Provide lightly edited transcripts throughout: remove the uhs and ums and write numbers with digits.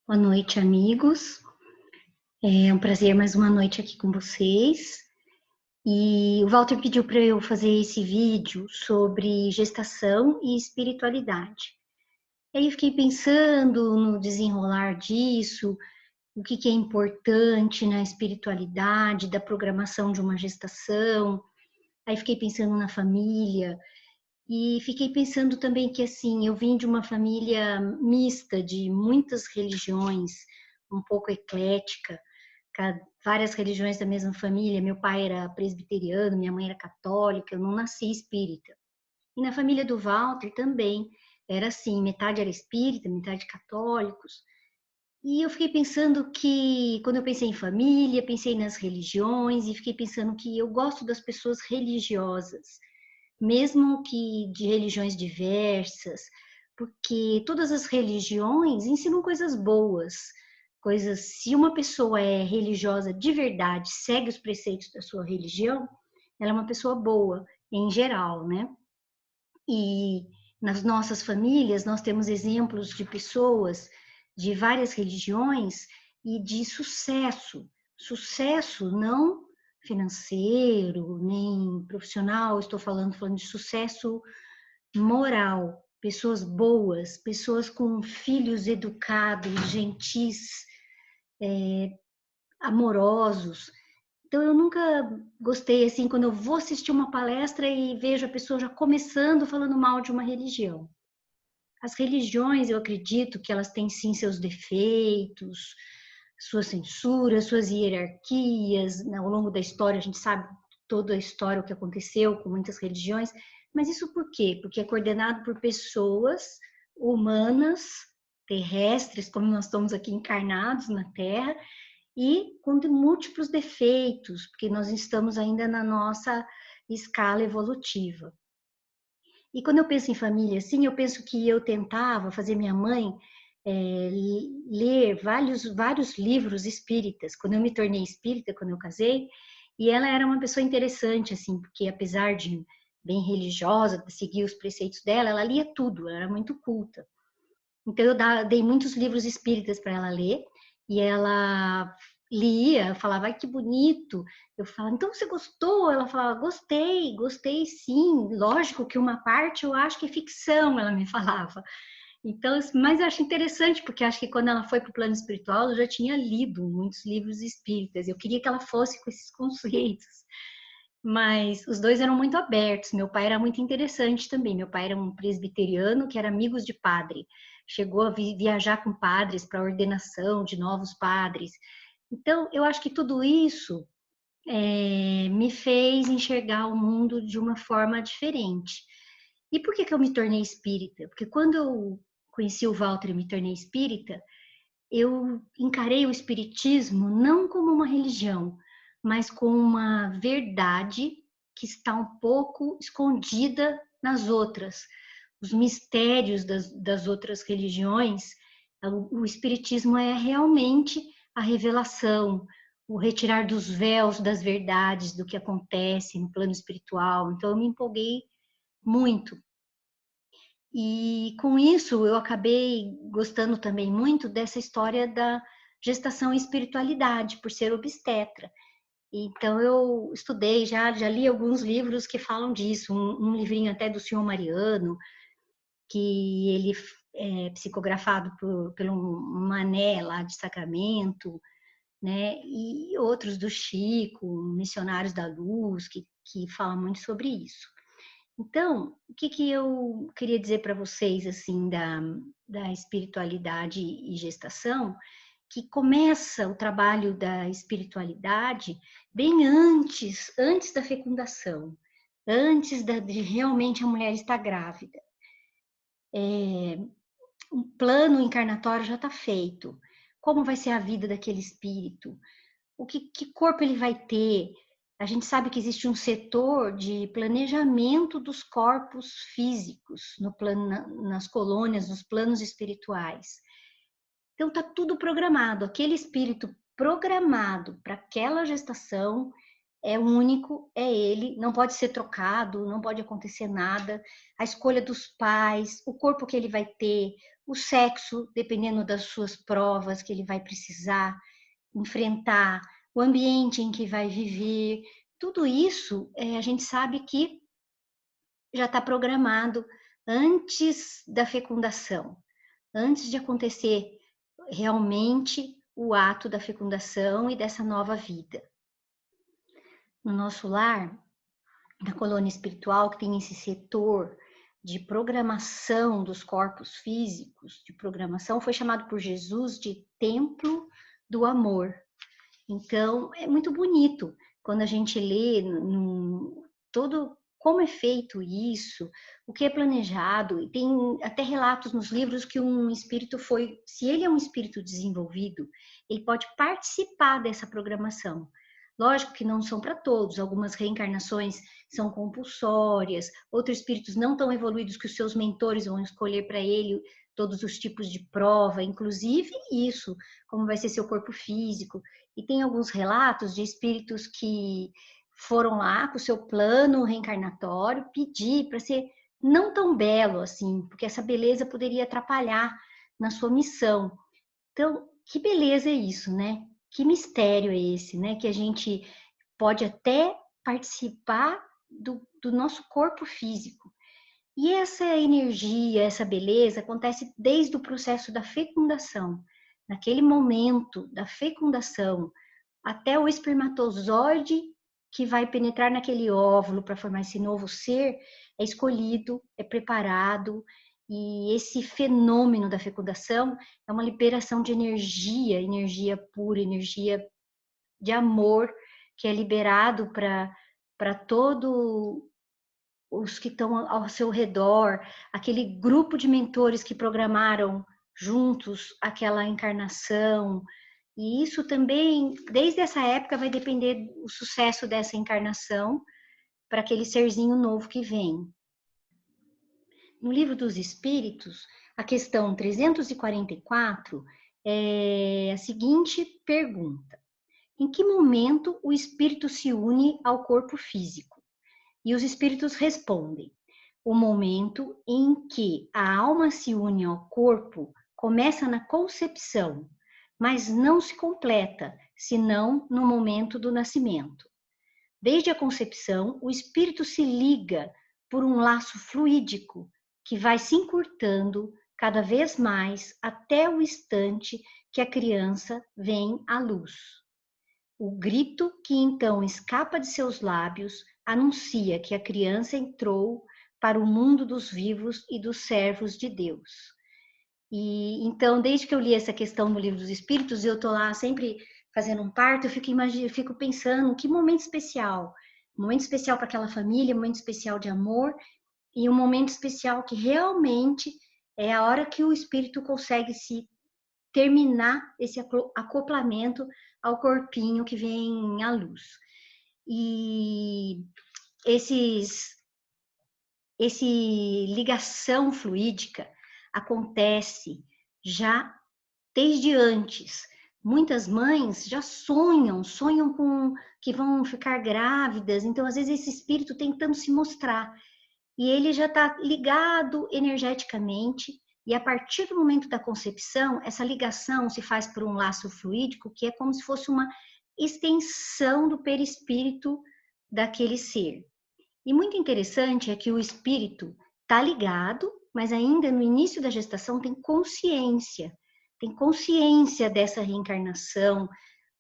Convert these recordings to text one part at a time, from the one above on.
Boa noite, amigos. É um prazer mais uma noite aqui com vocês. E o Walter pediu para eu fazer esse vídeo sobre gestação e espiritualidade. E aí eu fiquei pensando no desenrolar disso, o que é importante na espiritualidade, da programação de uma gestação. Aí fiquei pensando na família e fiquei pensando também que assim, eu vim de uma família mista de muitas religiões, um pouco eclética, várias religiões da mesma família. Meu pai era presbiteriano, minha mãe era católica, eu não nasci espírita. E na família do Walter também era assim, metade era espírita, metade católicos. E eu fiquei pensando que, quando eu pensei em família, pensei nas religiões e fiquei pensando que eu gosto das pessoas religiosas, mesmo que de religiões diversas, porque todas as religiões ensinam coisas boas, coisas. Se uma pessoa é religiosa de verdade, segue os preceitos da sua religião, ela é uma pessoa boa, em geral, né? E nas nossas famílias nós temos exemplos de pessoas de várias religiões e de sucesso, sucesso não financeiro, nem profissional, estou falando de sucesso moral, pessoas boas, pessoas com filhos educados, gentis, amorosos. Então eu nunca gostei assim quando eu vou assistir uma palestra e vejo a pessoa já começando falando mal de uma religião. As religiões, eu acredito que elas têm sim seus defeitos, suas censuras, suas hierarquias, né? Ao longo da história a gente sabe toda a história, o que aconteceu com muitas religiões, mas isso por quê? Porque é coordenado por pessoas humanas, terrestres, como nós estamos aqui encarnados na Terra, e com múltiplos defeitos, porque nós estamos ainda na nossa escala evolutiva. E quando eu penso em família, assim, eu penso que eu tentava fazer minha mãe ler vários livros espíritas. Quando eu me tornei espírita, quando eu casei, e ela era uma pessoa interessante, assim, porque apesar de bem religiosa, de seguir os preceitos dela, ela lia tudo, ela era muito culta. Então eu dei muitos livros espíritas para ela ler, e ela lia, falava, ai que bonito. Eu falava, então você gostou? Ela falava, gostei, gostei sim. Lógico que uma parte eu acho que é ficção, ela me falava. Então, mas eu acho interessante, porque acho que quando ela foi para o plano espiritual, eu já tinha lido muitos livros espíritas. Eu queria que ela fosse com esses conceitos. Mas os dois eram muito abertos. Meu pai era muito interessante também. Meu pai era um presbiteriano que era amigos de padre. Chegou a viajar com padres para ordenação de novos padres. Então, eu acho que tudo isso me fez enxergar o mundo de uma forma diferente. E por que que eu me tornei espírita? Porque quando eu conheci o Walter e me tornei espírita, eu encarei o espiritismo não como uma religião, mas como uma verdade que está um pouco escondida nas outras. Os mistérios das outras religiões, o espiritismo é realmente a revelação, o retirar dos véus das verdades do que acontece no plano espiritual. Então eu me empolguei muito. E com isso eu acabei gostando também muito dessa história da gestação e espiritualidade, por ser obstetra. Então eu estudei, já li alguns livros que falam disso, um livrinho até do senhor Mariano, que ele é psicografado pelo Mané lá de Sacramento, né? E outros do Chico, Missionários da Luz, que falam muito sobre isso. Então, o que que eu queria dizer para vocês, assim, da espiritualidade e gestação, que começa o trabalho da espiritualidade bem antes da fecundação, antes de realmente a mulher estar grávida. O plano encarnatório já está feito. Como vai ser a vida daquele espírito? Que corpo ele vai ter? A gente sabe que existe um setor de planejamento dos corpos físicos no plano, nas colônias, nos planos espirituais. Então está tudo programado. Aquele espírito programado para aquela gestação é único, é ele, não pode ser trocado, não pode acontecer nada. A escolha dos pais, o corpo que ele vai ter, o sexo, dependendo das suas provas que ele vai precisar enfrentar, o ambiente em que vai viver, tudo isso a gente sabe que já está programado antes da fecundação, antes de acontecer realmente o ato da fecundação e dessa nova vida. No nosso lar, na colônia espiritual, que tem esse setor de programação dos corpos físicos, de programação, foi chamado por Jesus de templo do amor. Então, é muito bonito quando a gente lê todo como é feito isso, o que é planejado, e tem até relatos nos livros que um espírito foi, se ele é um espírito desenvolvido, ele pode participar dessa programação. Lógico que não são para todos, algumas reencarnações são compulsórias, outros espíritos não tão evoluídos que os seus mentores vão escolher para ele todos os tipos de prova, inclusive isso, como vai ser seu corpo físico. E tem alguns relatos de espíritos que foram lá com o seu plano reencarnatório pedir para ser não tão belo assim, porque essa beleza poderia atrapalhar na sua missão. Então, que beleza é isso, né? Que mistério é esse, né? Que a gente pode até participar do nosso corpo físico. E essa energia, essa beleza acontece desde o processo da fecundação. Naquele momento da fecundação, até o espermatozoide que vai penetrar naquele óvulo para formar esse novo ser, é escolhido, é preparado, e esse fenômeno da fecundação é uma liberação de energia, energia pura, energia de amor, que é liberado para todo os que estão ao seu redor, aquele grupo de mentores que programaram juntos aquela encarnação. E isso também, desde essa época, vai depender o sucesso dessa encarnação para aquele serzinho novo que vem. No Livro dos Espíritos, a questão 344 é a seguinte pergunta: em que momento o espírito se une ao corpo físico? E os espíritos respondem: o momento em que a alma se une ao corpo começa na concepção, mas não se completa, senão no momento do nascimento. Desde a concepção, o espírito se liga por um laço fluídico que vai se encurtando cada vez mais até o instante que a criança vem à luz. O grito que então escapa de seus lábios anuncia que a criança entrou para o mundo dos vivos e dos servos de Deus. E então, desde que eu li essa questão no Livro dos Espíritos, eu tô lá sempre fazendo um parto, eu fico pensando que momento especial para aquela família, um momento especial de amor e um momento especial que realmente é a hora que o espírito consegue se terminar esse acoplamento ao corpinho que vem à luz. E esse ligação fluídica acontece já desde antes. Muitas mães já sonham com que vão ficar grávidas, então às vezes esse espírito tentando se mostrar e ele já está ligado energeticamente. E a partir do momento da concepção, essa ligação se faz por um laço fluídico, que é como se fosse uma extensão do perispírito daquele ser. E muito interessante é que o espírito está ligado, mas ainda no início da gestação tem consciência dessa reencarnação,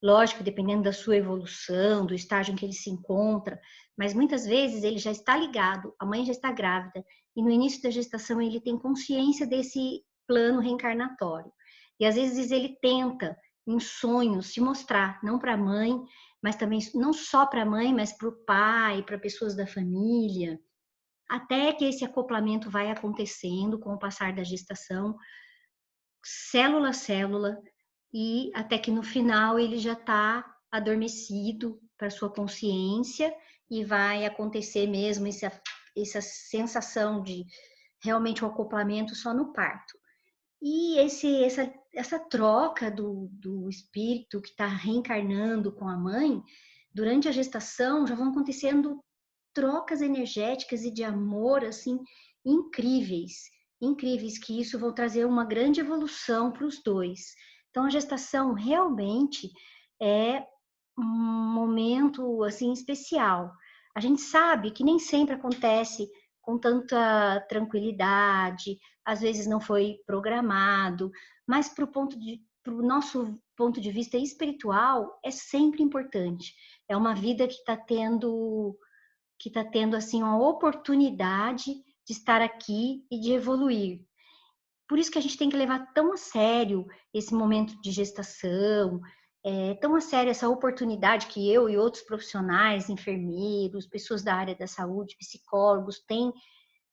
lógico, dependendo da sua evolução, do estágio em que ele se encontra, mas muitas vezes ele já está ligado, a mãe já está grávida, e no início da gestação ele tem consciência desse plano reencarnatório. E às vezes ele tenta, em sonhos, se mostrar, não para a mãe, mas também não só para a mãe, mas para o pai, para pessoas da família, até que esse acoplamento vai acontecendo com o passar da gestação, célula a célula, e até que no final ele já está adormecido para sua consciência e vai acontecer mesmo essa sensação de realmente o acoplamento só no parto. E essa troca do espírito que está reencarnando com a mãe, durante a gestação já vão acontecendo trocas energéticas e de amor assim incríveis. incríveis que isso vão trazer uma grande evolução para os dois. Então, a gestação realmente é um momento assim especial. A gente sabe que nem sempre acontece com tanta tranquilidade, às vezes não foi programado, mas para o nosso ponto de vista espiritual é sempre importante. É uma vida que está tendo assim uma oportunidade de estar aqui e de evoluir. Por isso que a gente tem que levar tão a sério esse momento de gestação, tão a sério essa oportunidade que eu e outros profissionais, enfermeiros, pessoas da área da saúde, psicólogos, têm,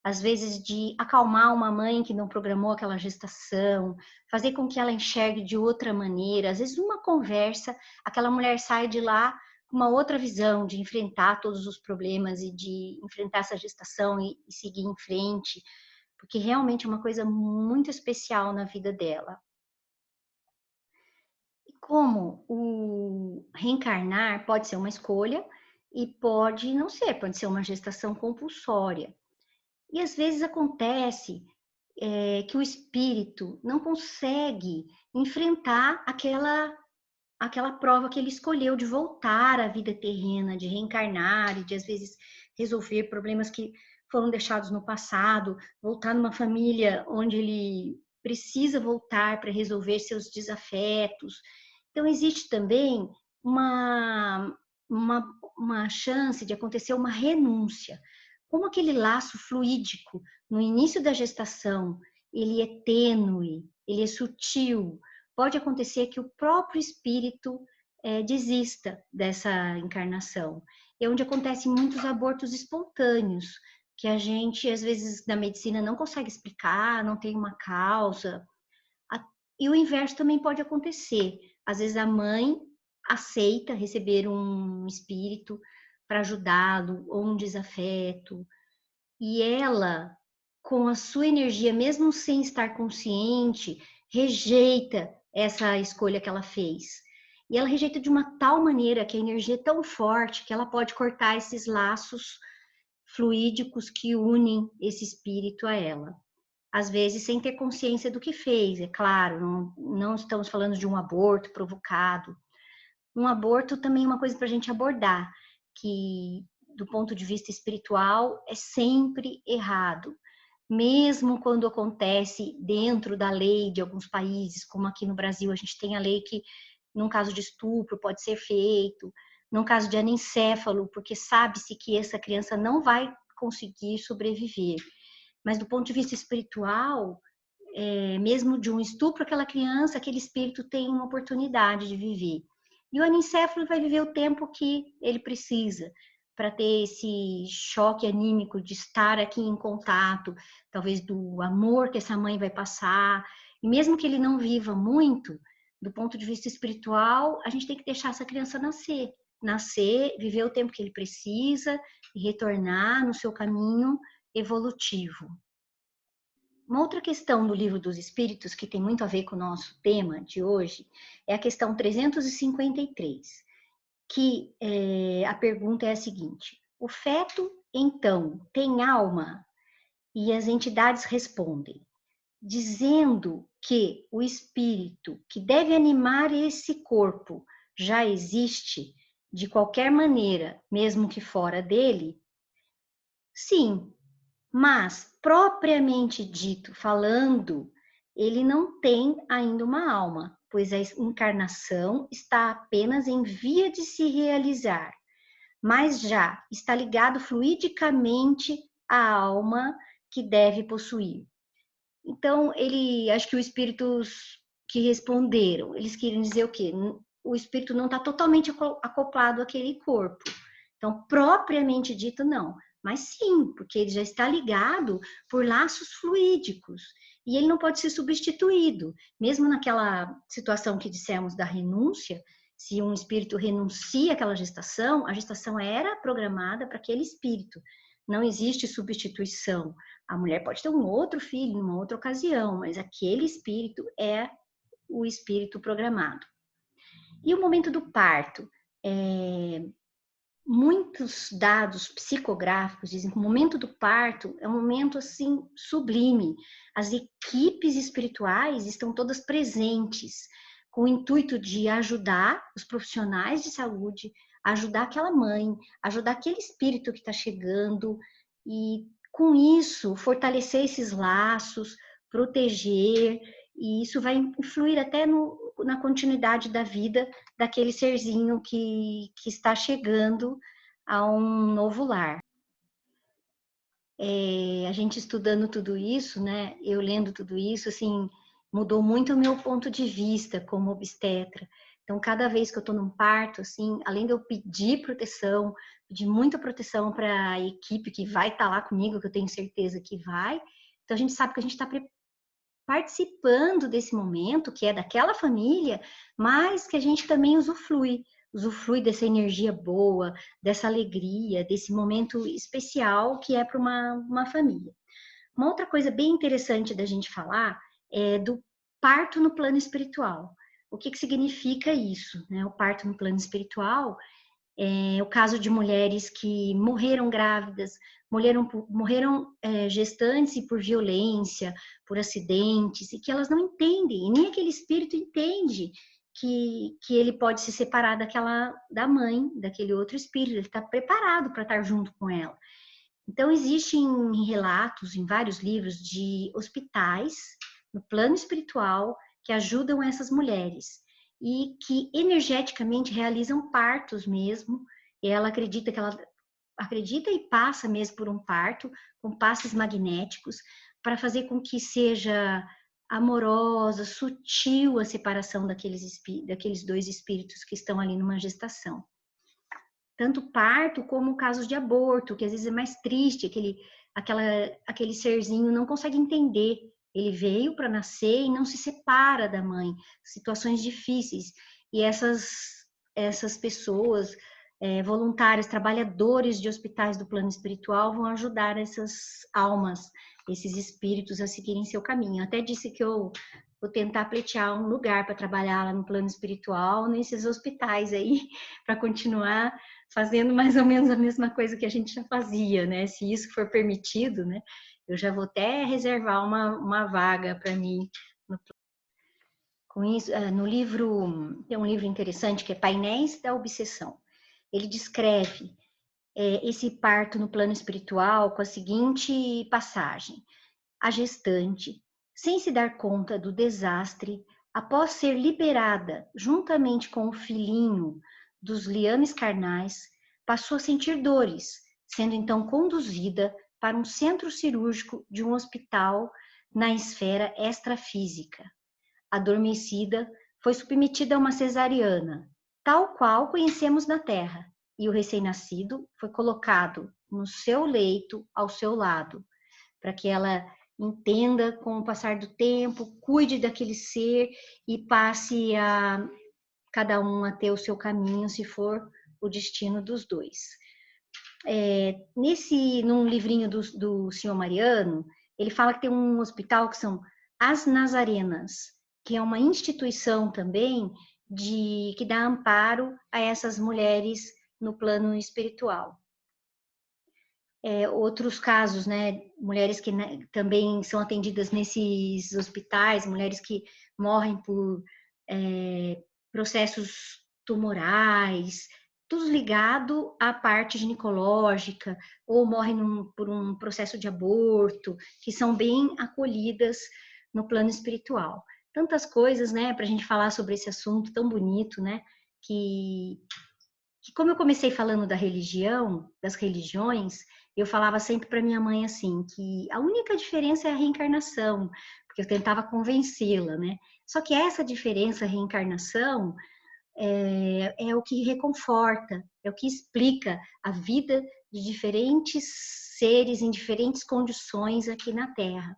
às vezes, de acalmar uma mãe que não programou aquela gestação, fazer com que ela enxergue de outra maneira. Às vezes, uma conversa, aquela mulher sai de lá com uma outra visão de enfrentar todos os problemas e de enfrentar essa gestação e seguir em frente, porque realmente é uma coisa muito especial na vida dela. E como o reencarnar pode ser uma escolha e pode não ser, pode ser uma gestação compulsória. E às vezes acontece que o espírito não consegue enfrentar aquela prova que ele escolheu de voltar à vida terrena, de reencarnar e de às vezes resolver problemas que foram deixados no passado, voltar numa família onde ele precisa voltar para resolver seus desafetos. Então existe também uma, uma, uma chance de acontecer uma renúncia. Como aquele laço fluídico no início da gestação, ele é tênue, ele é sutil, pode acontecer que o próprio espírito desista dessa encarnação. É onde acontecem muitos abortos espontâneos, que a gente, às vezes, na medicina não consegue explicar, não tem uma causa. E o inverso também pode acontecer. Às vezes a mãe aceita receber um espírito para ajudá-lo, ou um desafeto, e ela, com a sua energia, mesmo sem estar consciente, rejeita essa escolha que ela fez. E ela rejeita de uma tal maneira que a energia é tão forte que ela pode cortar esses laços fluídicos que unem esse espírito a ela. Às vezes sem ter consciência do que fez, é claro, não estamos falando de um aborto provocado. Um aborto também é uma coisa para a gente abordar, que do ponto de vista espiritual é sempre errado. Mesmo quando acontece dentro da lei de alguns países, como aqui no Brasil, a gente tem a lei que, num caso de estupro, pode ser feito, num caso de anencéfalo, porque sabe-se que essa criança não vai conseguir sobreviver. Mas do ponto de vista espiritual, mesmo de um estupro, aquela criança, aquele espírito tem uma oportunidade de viver. E o anencéfalo vai viver o tempo que ele precisa para ter esse choque anímico de estar aqui em contato, talvez do amor que essa mãe vai passar. E mesmo que ele não viva muito, do ponto de vista espiritual, a gente tem que deixar essa criança nascer, viver o tempo que ele precisa e retornar no seu caminho evolutivo. Uma outra questão do Livro dos Espíritos, que tem muito a ver com o nosso tema de hoje, é a questão 353, que a pergunta é a seguinte: o feto, então, tem alma? E as entidades respondem, dizendo que o espírito que deve animar esse corpo já existe de qualquer maneira, mesmo que fora dele? Sim, mas, propriamente dito, falando, ele não tem ainda uma alma, pois a encarnação está apenas em via de se realizar, mas já está ligado fluidicamente à alma que deve possuir. Então, acho que os espíritos que responderam, eles queriam dizer o quê? O espírito não está totalmente acoplado àquele corpo. Então, propriamente dito, não. Mas sim, porque ele já está ligado por laços fluídicos. E ele não pode ser substituído. Mesmo naquela situação que dissemos da renúncia, se um espírito renuncia àquela gestação, a gestação era programada para aquele espírito. Não existe substituição. A mulher pode ter um outro filho em uma outra ocasião, mas aquele espírito é o espírito programado. E o momento do parto? muitos dados psicográficos dizem que o momento do parto é um momento assim sublime. As equipes espirituais estão todas presentes com o intuito de ajudar os profissionais de saúde, ajudar aquela mãe, ajudar aquele espírito que está chegando e com isso fortalecer esses laços, proteger, e isso vai influir até na continuidade da vida daquele serzinho que está chegando a um novo lar. A gente estudando tudo isso, né? Eu lendo tudo isso, assim, mudou muito o meu ponto de vista como obstetra. Então, cada vez que eu estou num parto, assim, além de eu pedir proteção, pedir muita proteção para a equipe que vai estar lá comigo, que eu tenho certeza que vai, então a gente sabe que a gente está participando desse momento, que é daquela família, mas que a gente também usufrui dessa energia boa, dessa alegria, desse momento especial que é para uma família. Uma outra coisa bem interessante da gente falar é do parto no plano espiritual. O que significa isso, né? O parto no plano espiritual é o caso de mulheres que morreram grávidas, morreram gestantes e por violência, por acidentes, e que elas não entendem, e nem aquele espírito entende que ele pode se separar da mãe, daquele outro espírito, ele está preparado para estar junto com ela. Então, existem relatos em vários livros de hospitais no plano espiritual que ajudam essas mulheres e que energeticamente realizam partos mesmo. E ela acredita e passa mesmo por um parto com passes magnéticos para fazer com que seja amorosa, sutil a separação daqueles dois espíritos que estão ali numa gestação. Tanto parto como casos de aborto, que às vezes é mais triste, aquele serzinho não consegue entender. Ele veio para nascer e não se separa da mãe. Situações difíceis. E essas pessoas, voluntários, trabalhadores de hospitais do plano espiritual, vão ajudar essas almas, esses espíritos a seguirem seu caminho. Eu até disse que eu vou tentar pleitear um lugar para trabalhar lá no plano espiritual, nesses hospitais aí, para continuar fazendo mais ou menos a mesma coisa que a gente já fazia, né? Se isso for permitido, né? Eu já vou até reservar uma vaga para mim. Com isso, no livro, tem um livro interessante que é Painéis da Obsessão. Ele descreve esse parto no plano espiritual com a seguinte passagem: a gestante, sem se dar conta do desastre, após ser liberada juntamente com o filhinho dos liames carnais, passou a sentir dores, sendo então conduzida para um centro cirúrgico de um hospital na esfera extrafísica. Adormecida, foi submetida a uma cesariana, tal qual conhecemos na Terra, e o recém-nascido foi colocado no seu leito ao seu lado, para que ela entenda com o passar do tempo, cuide daquele ser e passe a cada um a ter o seu caminho, se for o destino dos dois. Num livrinho do senhor Mariano, ele fala que tem um hospital que são as Nazarenas, que é uma instituição também que dá amparo a essas mulheres no plano espiritual. Outros casos, né, mulheres que também são atendidas nesses hospitais, mulheres que morrem por processos tumorais, tudo ligado à parte ginecológica, ou morrem por um processo de aborto, que são bem acolhidas no plano espiritual. Tantas coisas, né, para a gente falar sobre esse assunto tão bonito, né, que como eu comecei falando da religião, das religiões, eu falava sempre para minha mãe assim, que a única diferença é a reencarnação, porque eu tentava convencê-la, né? Só que essa diferença, a reencarnação, é o que reconforta, é o que explica a vida de diferentes seres em diferentes condições aqui na Terra.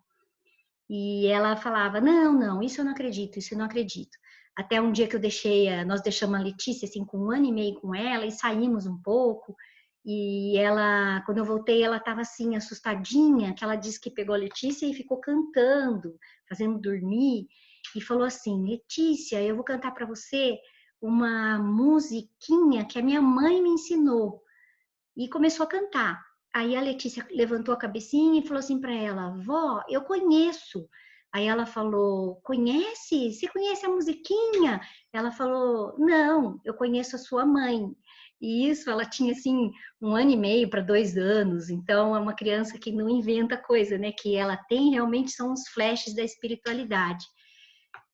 E ela falava, não, isso eu não acredito, isso eu não acredito. Até um dia que nós deixamos a Letícia assim com 1 ano e meio com ela e saímos um pouco. E ela, quando eu voltei, ela estava assim assustadinha, que ela disse que pegou a Letícia e ficou cantando, fazendo dormir, e falou assim: Letícia, eu vou cantar para você uma musiquinha que a minha mãe me ensinou. e começou a cantar. Aí a Letícia levantou a cabecinha e falou assim para ela: vó, eu conheço. Aí ela falou: conhece? Você conhece a musiquinha? Ela falou: não, eu conheço a sua mãe. E isso, ela tinha assim 1 ano e meio para 2 anos. Então é uma criança que não inventa coisa, né? Que ela tem realmente são os flashes da espiritualidade.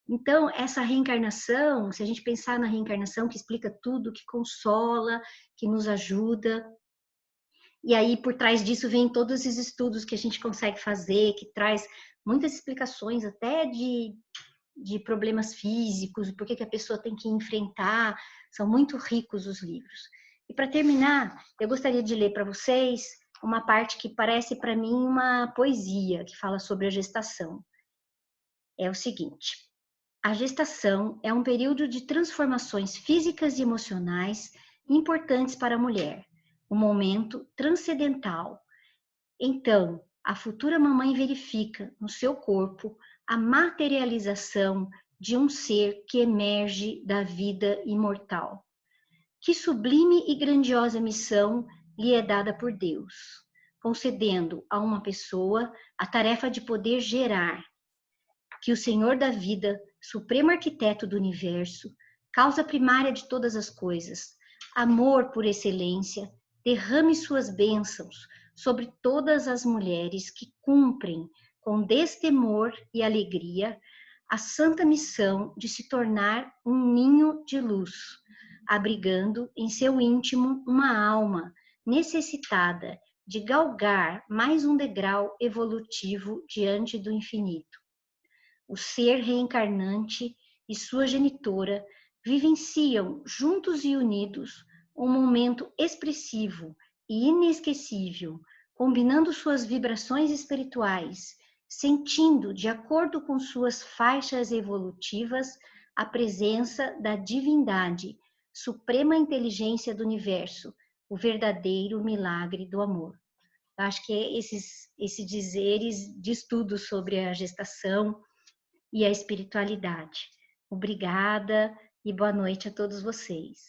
Então, essa reencarnação, se a gente pensar na reencarnação que explica tudo, que consola, que nos ajuda, e aí por trás disso vem todos esses estudos que a gente consegue fazer, que traz muitas explicações até de problemas físicos, por que a pessoa tem que enfrentar, são muito ricos os livros. E para terminar, eu gostaria de ler para vocês uma parte que parece para mim uma poesia, que fala sobre a gestação. É o seguinte: a gestação é um período de transformações físicas e emocionais importantes para a mulher, um momento transcendental. Então, a futura mamãe verifica no seu corpo a materialização de um ser que emerge da vida imortal. Que sublime e grandiosa missão lhe é dada por Deus, concedendo a uma pessoa a tarefa de poder gerar, que o Senhor da vida, supremo arquiteto do universo, causa primária de todas as coisas, amor por excelência, derrame suas bênçãos sobre todas as mulheres que cumprem com destemor e alegria a santa missão de se tornar um ninho de luz, abrigando em seu íntimo uma alma necessitada de galgar mais um degrau evolutivo diante do infinito. O ser reencarnante e sua genitora vivenciam juntos e unidos um momento expressivo e inesquecível, combinando suas vibrações espirituais, sentindo, de acordo com suas faixas evolutivas, a presença da divindade, suprema inteligência do universo, o verdadeiro milagre do amor. Eu acho que esses dizeres de estudo sobre a gestação e a espiritualidade. Obrigada e boa noite a todos vocês.